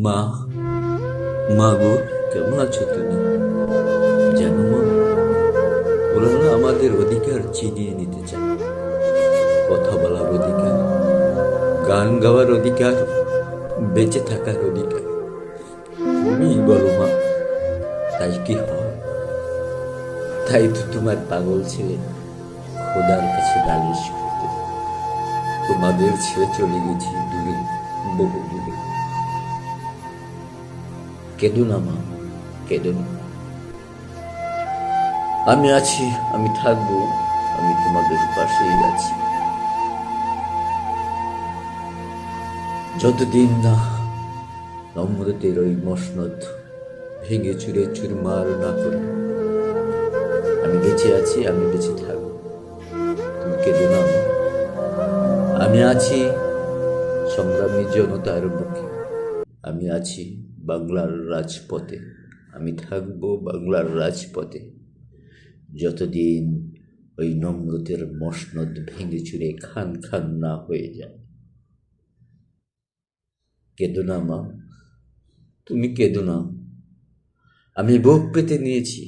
মা, মা গো, কেমন আছো তুমি? জানো মা, ওরা না আমাদের অধিকার ছিনিয়ে নিতে চায়। কথা বলার অধিকার, গান গাওয়ার অধিকার, বেঁচে থাকার অধিকার। তুমি বলো মা, তাই কি হয়? তাই তো তোমার পাগল ছেলে খোদার কাছে নালিশ করতে তোমাদের ছেড়ে চলে গেছি দূরে, বহু দূরে। কেঁদো না মা, কেঁদো না। আমি আছি, আমি থাকবো, আমি তোমাদের পাশেই আছি। যতদিন না নম্রতের ওই মসনদ ভেঙে চুরে চুরমার না করে আমি বেঁচে আছি, আমি বেঁচে থাকবো। তুমি কেঁদো না মা। আমি আছি সংগ্রামী জনতার বুকে, আমি আছি বাংলার রাজপথে, আমি থাকবো বাংলার রাজপথে যতদিন ওই নম্রতের মসনদ ভেঙে চুরে খান খান না হয়ে যায়। কেঁদো না মা, তুমি কেঁদো না। আমি বুক পেতে নিয়েছি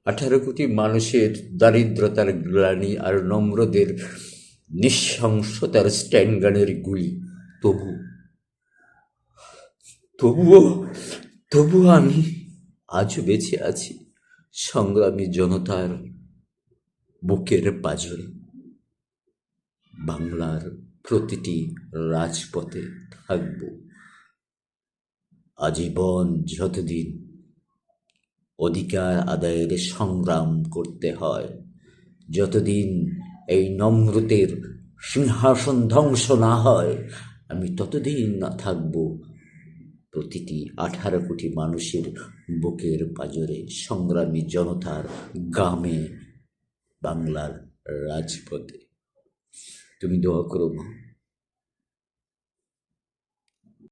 18 কোটি মানুষের দারিদ্রতার গ্লানি আর নম্রদের নৃশংসতার স্ট্যান্ডগানের গুলি। তবু তবুও তবুও আমি আজও বেঁচে আছি সংগ্রামী জনতার বুকের পাঁজরে। বাংলার প্রতিটি রাজপথে থাকব আজীবন, যতদিন অধিকার আদায়ের সংগ্রাম করতে হয়, যতদিন এই নম্রতের সিংহাসন ধ্বংস না হয়, আমি ততদিন না থাকব প্রতিটি 18 কোটি মানুষের বুকের পাঁজরে, সংগ্রামী জনতার গ্রামে, বাংলার রাজপথে। তুমি দোয়া করো মা।